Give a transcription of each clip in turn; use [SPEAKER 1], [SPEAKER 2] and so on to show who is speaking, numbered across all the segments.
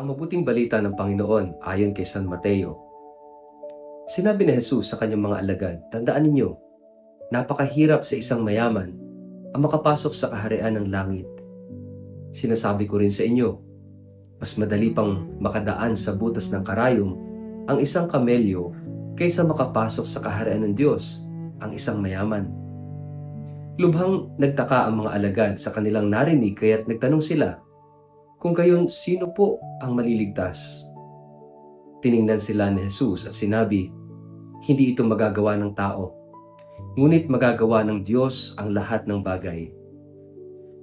[SPEAKER 1] Ang mabuting balita ng Panginoon ayon kay San Mateo. Sinabi ni Jesus sa kanyang mga alagad, "Tandaan ninyo, napakahirap sa isang mayaman ang makapasok sa kaharian ng langit. Sinasabi ko rin sa inyo, mas madali pang makadaan sa butas ng karayom ang isang kamelyo kaysa makapasok sa kaharian ng Diyos ang isang mayaman." Lubhang nagtaka ang mga alagad sa kanilang narinig kaya't nagtanong sila, "Kung gayon, sino po ang maliligtas?" Tiningnan sila ni Jesus at sinabi, "Hindi ito magagawa ng tao, ngunit magagawa ng Diyos ang lahat ng bagay."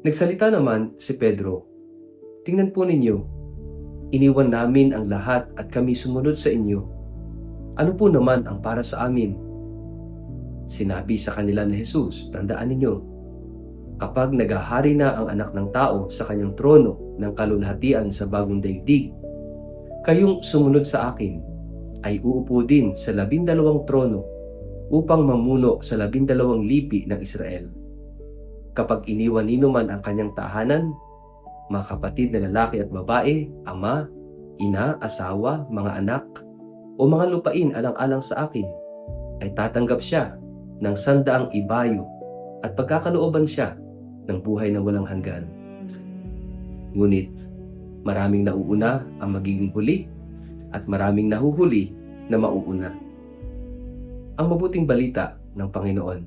[SPEAKER 1] Nagsalita naman si Pedro, "Tingnan po ninyo, iniwan namin ang lahat at kami sumunod sa inyo. Ano po naman ang para sa amin?" Sinabi sa kanila ni Jesus, "Tandaan ninyo, kapag naghahari na ang anak ng tao sa kanyang trono ng kalulhatian sa bagong daigdig, kayong sumunod sa akin ay uupo din sa 12 trono upang mamuno sa 12 lipi ng Israel. Kapag iniwan nino man ang kanyang tahanan, mga kapatid na lalaki at babae, ama, ina, asawa, mga anak, o mga lupain alang-alang sa akin, ay tatanggap siya ng 100 ibayo at pagkakalooban siya ng buhay na walang hanggan. Ngunit maraming nauuna ang magiging huli at maraming nahuhuli na mauuna." Ang mabuting balita ng Panginoon.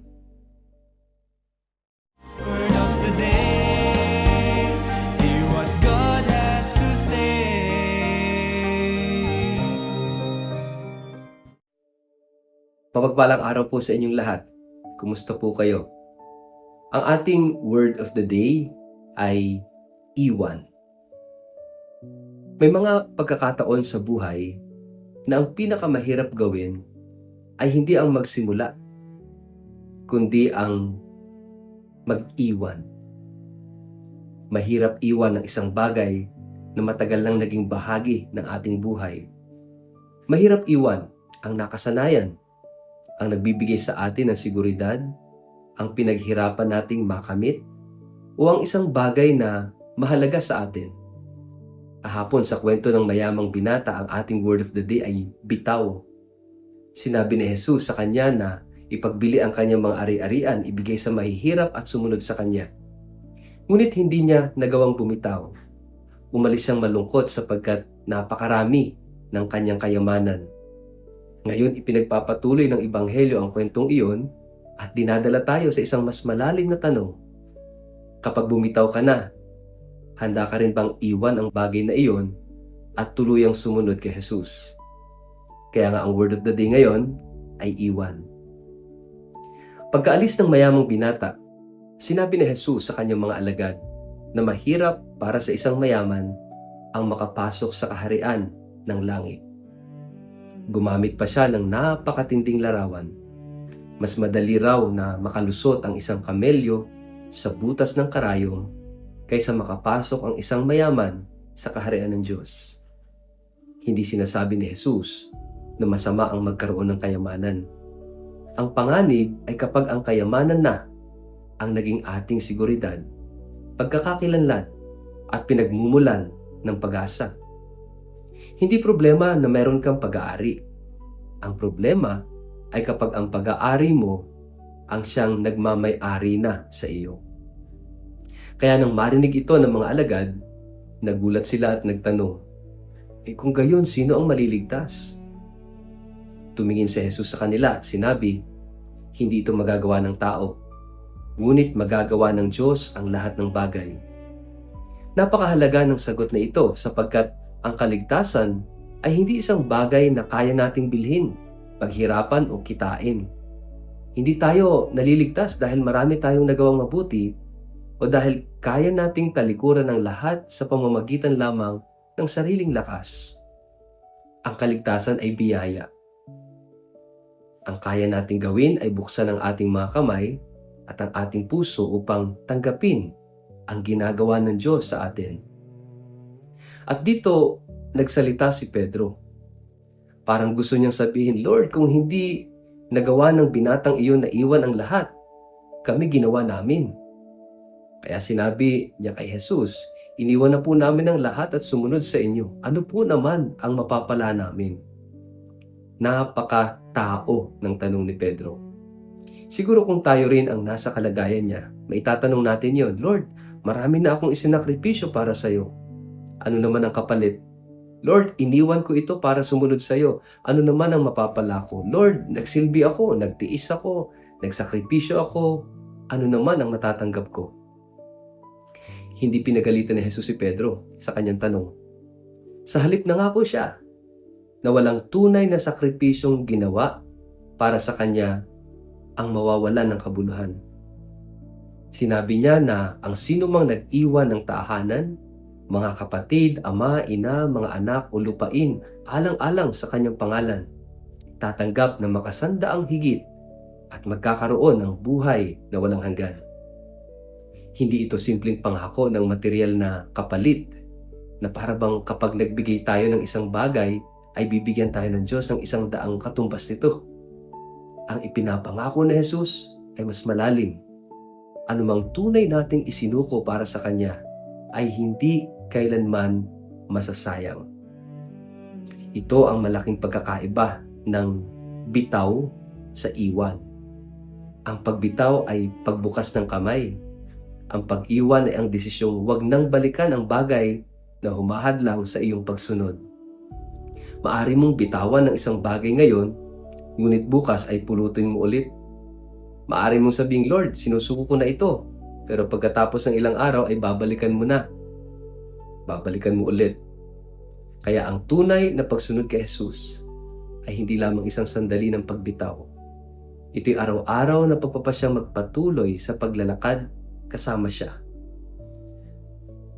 [SPEAKER 2] Word of the day, hear what God has to say.
[SPEAKER 1] Mapagpalang araw po sa inyong lahat. Kumusta po kayo? Ang ating word of the day ay iwan. May mga pagkakataon sa buhay na ang pinakamahirap gawin ay hindi ang magsimula, kundi ang mag-iwan. Mahirap iwan ng isang bagay na matagal nang naging bahagi ng ating buhay. Mahirap iwan ang nakasanayan, ang nagbibigay sa atin ng seguridad, ang pinaghirapan nating makamit, o ang isang bagay na mahalaga sa atin. Kahapon sa kwento ng mayamang binata, ang ating word of the day ay bitaw. Sinabi ni Jesus sa kanya na ipagbili ang kanyang mga ari-arian, ibigay sa mahihirap at sumunod sa kanya. Ngunit hindi niya nagawang bumitaw. Umalis siyang malungkot sapagkat napakarami ng kanyang kayamanan. Ngayon ipinagpapatuloy ng Ebanghelyo ang kwentong iyon at dinadala tayo sa isang mas malalim na tanong. Kapag bumitaw ka na, handa ka rin bang iwan ang bagay na iyon at tuluyang sumunod kay Jesus? Kaya nga ang word of the day ngayon ay iwan. Pagkaalis ng mayamang binata, sinabi ni Jesus sa kanyang mga alagad na mahirap para sa isang mayaman ang makapasok sa kaharian ng langit. Gumamit pa siya ng napakatinding larawan. Mas madali raw na makalusot ang isang kamelyo sa butas ng karayom kaysa makapasok ang isang mayaman sa kaharian ng Diyos. Hindi sinasabi ni Jesus na masama ang magkaroon ng kayamanan. Ang panganib ay kapag ang kayamanan na ang naging ating seguridad, pagkakakilanlan at pinagmumulan ng pag-asa. Hindi problema na meron kang pag-aari. Ang problema ay kapag ang pag-aari mo ang siyang nagmamay-ari na sa iyo. Kaya nang marinig ito ng mga alagad, nagulat sila at nagtanong, kung gayon, sino ang maliligtas? Tumingin si Jesus sa kanila at sinabi, "Hindi ito magagawa ng tao, ngunit magagawa ng Diyos ang lahat ng bagay." Napakahalaga ng sagot na ito sapagkat ang kaligtasan ay hindi isang bagay na kaya nating bilhin, paghirapan o kitain. Hindi tayo naliligtas dahil marami tayong nagawang mabuti o dahil kaya nating talikuran ng lahat sa pamamagitan lamang ng sariling lakas. Ang kaligtasan ay biyaya. Ang kaya nating gawin ay buksan ang ating mga kamay at ang ating puso upang tanggapin ang ginagawa ng Diyos sa atin. At dito, nagsalita si Pedro. Parang gusto niyang sabihin, "Lord, kung hindi nagawa ng binatang iyon na iwan ang lahat, kami ginawa namin." Kaya sinabi niya kay Jesus, Iniwan na po namin ang lahat at sumunod sa inyo. Ano po naman ang mapapala namin? Napaka-tao ng tanong ni Pedro. Siguro kung tayo rin ang nasa kalagayan niya, maitatanong natin yon, Lord, marami na akong isinakripisyo para sa iyo. Ano naman ang kapalit? Lord, iniwan ko ito para sumunod sa iyo. Ano naman ang mapapala ko? Lord, nagsilbi ako, nagtiis ako, nagsakripisyo ako. Ano naman ang matatanggap ko? Hindi pinagalitan ni Jesus si Pedro sa kanyang tanong. Sa halip nangako siya na walang tunay na sakripisyong ginawa para sa kanya ang mawawalan ng kabuluhan. Sinabi niya na ang sino mang nag-iwan ng tahanan, mga kapatid, ama, ina, mga anak o lupain, alang-alang sa kanyang pangalan, tatanggap na makasandaang higit at magkakaroon ng buhay na walang hanggan. Hindi ito simpleng panghako ng material na kapalit na para bang kapag nagbigay tayo ng isang bagay ay bibigyan tayo ng Diyos ng 100 katumbas nito. Ang ipinapangako ni Jesus ay mas malalim. Anumang tunay nating isinuko para sa Kanya ay hindi kailanman masasayang. Ito ang malaking pagkakaiba ng bitaw sa iwan. Ang pagbitaw ay pagbukas ng kamay. Ang pag-iwan ay ang desisyong huwag nang balikan ang bagay na humahadlang sa iyong pagsunod. Maari mong bitawan ng isang bagay ngayon, ngunit bukas ay pulutin mo ulit. Maari mong sabing, Lord, sinusuko ko na ito, pero pagkatapos ng ilang araw ay babalikan mo na. Babalikan mo ulit. Kaya ang tunay na pagsunod kay Jesus ay hindi lamang isang sandali ng pagbitaw. Ito'y araw-araw na pagpapasyang magpatuloy sa paglalakad kasama siya.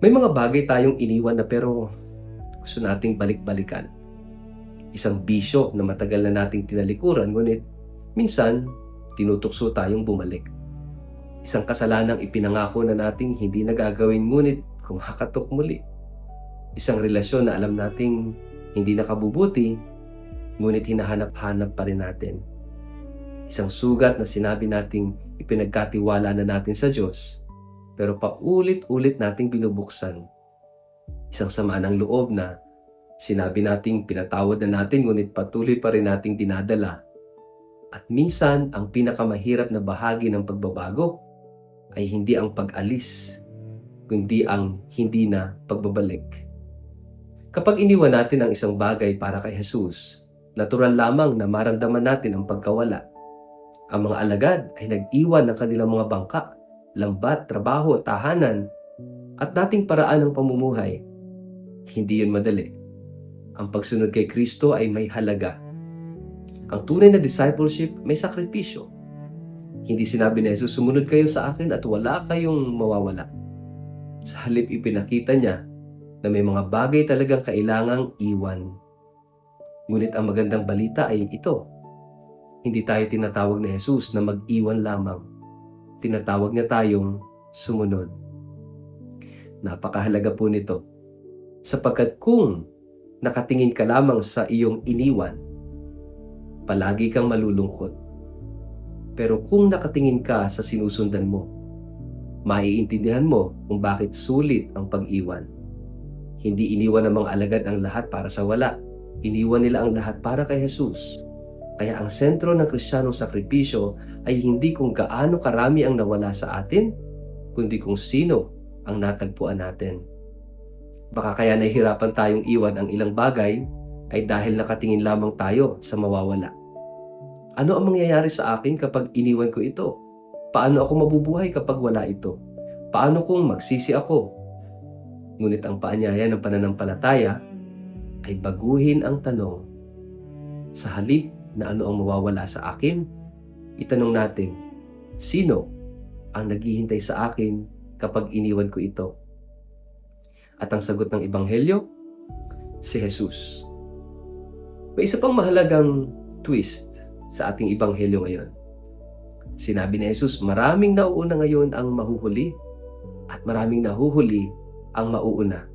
[SPEAKER 1] May mga bagay tayong iniwan na pero gusto nating balik-balikan. Isang bisyo na matagal na nating tinalikuran, ngunit minsan tinutukso tayong bumalik. Isang kasalanang ipinangako na nating hindi nagagawin, ngunit kumakatok muli. Isang relasyon na alam nating hindi nakabubuti, ngunit hinahanap-hanap pa rin natin. Isang sugat na sinabi nating ipinagkatiwala na natin sa Diyos, pero paulit-ulit nating binubuksan. Isang sama ng loob na sinabi nating pinatawad na natin, ngunit patuloy pa rin nating dinadala. At minsan, ang pinakamahirap na bahagi ng pagbabago ay hindi ang pag-alis, kundi ang hindi na pagbabalik. Kapag iniwan natin ang isang bagay para kay Jesus, natural lamang na maramdaman natin ang pagkawala. Ang mga alagad ay nag-iwan ng kanilang mga bangka, lambat, trabaho, tahanan, at dating paraan ng pamumuhay. Hindi yun madali. Ang pagsunod kay Kristo ay may halaga. Ang tunay na discipleship may sakripisyo. Hindi sinabi ni Jesus, sumunod kayo sa akin at wala kayong mawawala. Sa halip ipinakita niya na may mga bagay talagang kailangang iwan. Ngunit ang magandang balita ay ito. Hindi tayo tinatawag ni Jesus na mag-iwan lamang. Tinatawag niya tayong sumunod. Napakahalaga po nito. Sapagkat kung nakatingin ka lamang sa iyong iniwan, palagi kang malulungkot. Pero kung nakatingin ka sa sinusundan mo, maiintindihan mo kung bakit sulit ang pag-iwan. Hindi iniwan ng mga alagad ang lahat para sa wala. Iniwan nila ang lahat para kay Jesus. Kaya ang sentro ng Kristiyanong sakripisyo ay hindi kung gaano karami ang nawala sa atin, kundi kung sino ang natagpuan natin. Baka kaya nahihirapan tayong iwan ang ilang bagay ay dahil nakatingin lamang tayo sa mawawala. Ano ang mangyayari sa akin kapag iniwan ko ito? Paano ako mabubuhay kapag wala ito? Paano kung magsisi ako? Ngunit ang paanyaya ng pananampalataya ay baguhin ang tanong. Sa halip na ano ang mawawala sa akin, itanong natin, sino ang naghihintay sa akin kapag iniwan ko ito? At ang sagot ng Ebanghelyo, si Jesus. May isa pang mahalagang twist sa ating Ebanghelyo ngayon. Sinabi ni Jesus, maraming nauuna ngayon ang mahuhuli at maraming nahuhuli ang mauuna.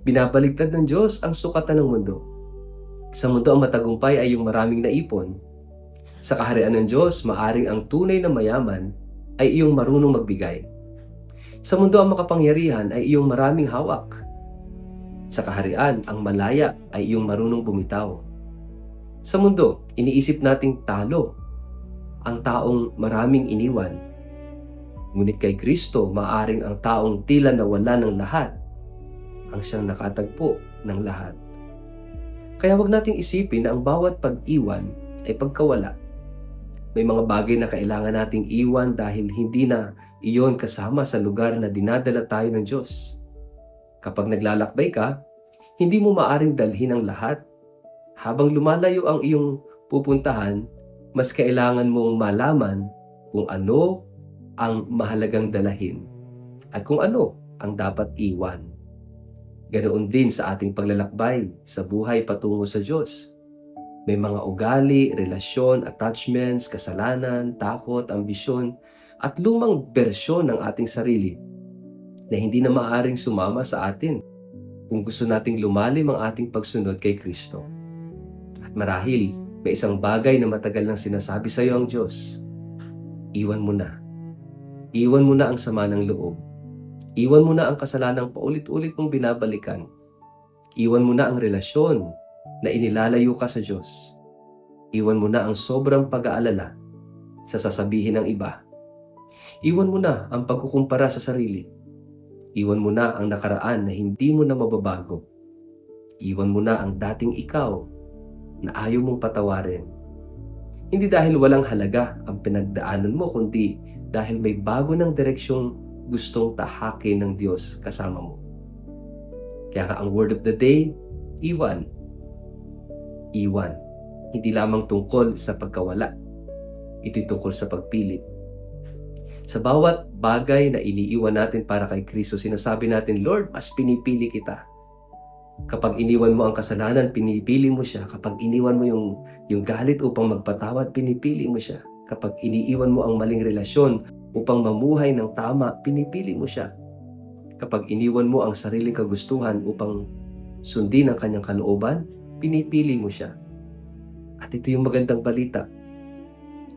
[SPEAKER 1] Binabaligtad ng Diyos ang sukatan ng mundo. Sa mundo ang matagumpay ay yung maraming naipon. Sa kaharian ng Diyos, maaring ang tunay na mayaman ay iyong marunong magbigay. Sa mundo ang makapangyarihan ay iyong maraming hawak. Sa kaharian, ang malaya ay iyong marunong bumitaw. Sa mundo, iniisip nating talo ang taong maraming iniwan. Ngunit kay Kristo, maaring ang taong tila nawala ng lahat ang siyang nakatagpo ng lahat. Kaya wag nating isipin na ang bawat pag-iwan ay pagkawala. May mga bagay na kailangan nating iwan dahil hindi na iyon kasama sa lugar na dinadala tayo ng Diyos. Kapag naglalakbay ka, hindi mo maaring dalhin ang lahat. Habang lumalayo ang iyong pupuntahan, mas kailangan mong malaman kung ano ang mahalagang dalahin at kung ano ang dapat iwan. Ganoon din sa ating paglalakbay sa buhay patungo sa Diyos. May mga ugali, relasyon, attachments, kasalanan, takot, ambisyon, at lumang bersyon ng ating sarili na hindi na maaaring sumama sa atin kung gusto nating lumalim ang ating pagsunod kay Kristo. At marahil, may isang bagay na matagal nang sinasabi sa iyo ang Diyos. Iwan mo na. Iwan mo na ang sama ng loob. Iwan mo na ang kasalanang paulit-ulit mong binabalikan. Iwan mo na ang relasyon na inilalayo ka sa Diyos. Iwan mo na ang sobrang pag-aalala sa sasabihin ng iba. Iwan mo na ang pagkukumpara sa sarili. Iwan mo na ang nakaraan na hindi mo na mababago. Iwan mo na ang dating ikaw na ayaw mong patawarin. Hindi dahil walang halaga ang pinagdaanan mo, kundi dahil may bago ng direksyong gustong tahakin ng Diyos kasama mo. Kaya nga ang word of the day, iwan. Iwan. Hindi lamang tungkol sa pagkawala. Ito'y tungkol sa pagpili. Sa bawat bagay na iniiwan natin para kay Kristo, sinasabi natin, Lord, mas pinipili kita. Kapag iniwan mo ang kasalanan, pinipili mo siya. Kapag iniwan mo yung galit upang magpatawad, pinipili mo siya. Kapag iniiwan mo ang maling relasyon upang mamuhay ng tama, pinipili mo siya. Kapag iniwan mo ang sariling kagustuhan upang sundin ang kanyang kalooban, pinipili mo siya. At ito yung magandang balita.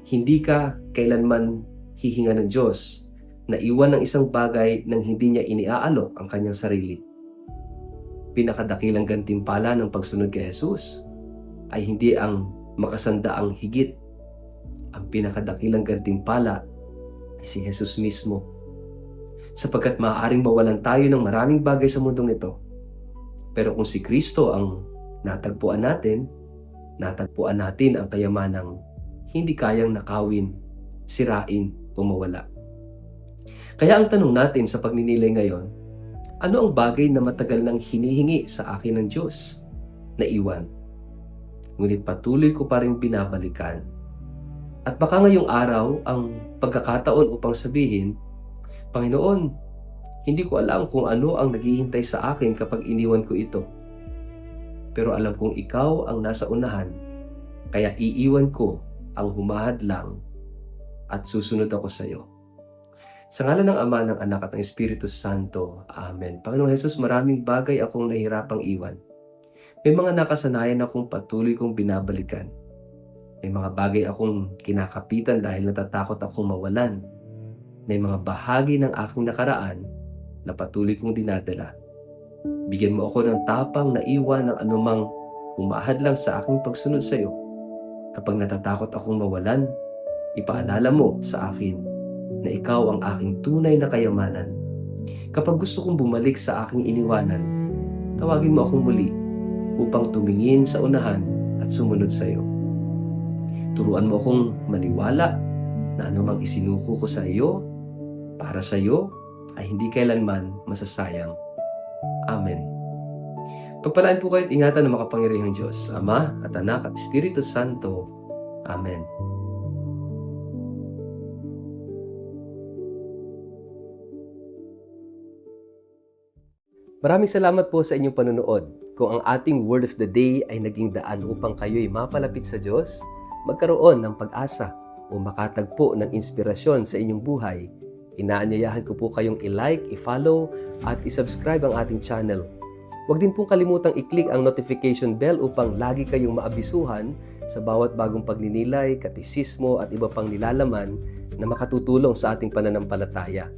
[SPEAKER 1] Hindi ka kailanman hihinga ng Diyos na iwan ng isang bagay nang hindi niya iniaalok ang kanyang sarili. Pinakadakilang gantimpala ng pagsunod kay Jesus ay hindi ang makasandaang higit. Ang pinakadakilang gantimpala ay si Jesus mismo. Sapagkat maaaring mawalan tayo ng maraming bagay sa mundong ito. Pero kung si Kristo ang natagpuan natin ang kayamanang hindi kayang nakawin, sirain, o mawala. Kaya ang tanong natin sa pagninilay ngayon, ano ang bagay na matagal nang hinihingi sa akin ng Diyos na iwan? Ngunit patuloy ko pa rin binabalikan. At baka ngayong araw ang pagkakataon upang sabihin, Panginoon, hindi ko alam kung ano ang naghihintay sa akin kapag iniwan ko ito. Pero alam kong ikaw ang nasa unahan, kaya iiwan ko ang humahadlang at susunod ako sa iyo. Sa ngalan ng Ama, ng Anak at ng Espiritu Santo. Amen. Panginoong Jesus, maraming bagay akong nahirapang iwan. May mga nakasanayan akong patuloy kong binabalikan. May mga bagay akong kinakapitan dahil natatakot akong mawalan. May mga bahagi ng aking nakaraan na patuloy kong dinadala. Bigyan mo ako ng tapang na iwan ng anumang humahadlang sa aking pagsunod sa iyo. Kapag natatakot akong mawalan, ipaalala mo sa akin na ikaw ang aking tunay na kayamanan. Kapag gusto kong bumalik sa aking iniwanan, tawagin mo akong muli upang tumingin sa unahan at sumunod sa iyo. Turuan mo akong maniwala na anumang isinuko ko sa iyo, para sa iyo, ay hindi kailanman masasayang. Amen. Pagpalaan po kayo at ingatan ng makapangyarihang Diyos, Ama at Anak at Espiritu Santo. Amen. Maraming salamat po sa inyong panonood. Kung ang ating Word of the Day ay naging daan upang kayo'y mapalapit sa Diyos, magkaroon ng pag-asa o makatagpo ng inspirasyon sa inyong buhay, inaanyayahan ko po kayong i-like, i-follow at i-subscribe ang ating channel. Huwag din pong kalimutang i-click ang notification bell upang lagi kayong maabisuhan sa bawat bagong pagninilay, katisismo at iba pang nilalaman na makatutulong sa ating pananampalataya.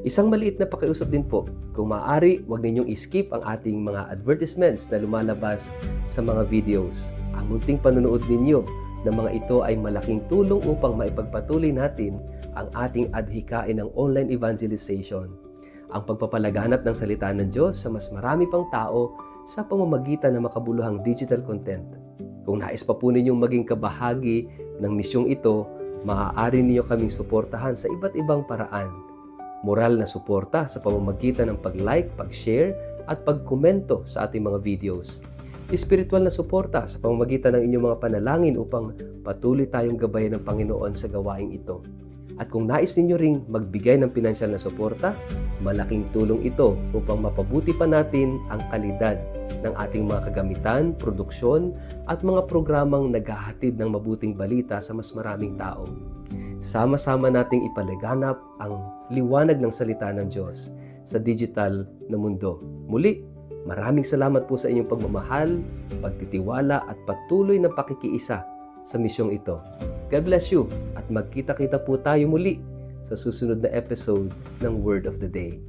[SPEAKER 1] Isang maliit na pakiusap din po, kung maaari, huwag ninyong i-skip ang ating mga advertisements na lumalabas sa mga videos. Ang munting panonood ninyo ng mga ito ay malaking tulong upang maipagpatuloy natin ang ating adhikain ng online evangelization, ang pagpapalaganap ng salita ng Diyos sa mas marami pang tao sa pamamagitan ng makabuluhang digital content. Kung nais pa po ninyong maging kabahagi ng misyong ito, maaari ninyo kaming suportahan sa iba't ibang paraan. Moral na suporta sa pamamagitan ng pag-like, pag-share, at pag-komento sa ating mga videos. Espiritual na suporta sa pamamagitan ng inyong mga panalangin upang patuloy tayong gabayan ng Panginoon sa gawaing ito. At kung nais ninyo ring magbigay ng pinansyal na suporta, malaking tulong ito upang mapabuti pa natin ang kalidad ng ating mga kagamitan, produksyon, at mga programang naghahatid ng mabuting balita sa mas maraming tao. Sama-sama nating ipalaganap ang liwanag ng salita ng Diyos sa digital na mundo. Muli, maraming salamat po sa inyong pagmamahal, pagtitiwala at patuloy na pakikiisa sa misyong ito. God bless you at magkita-kita po tayo muli sa susunod na episode ng Word of the Day.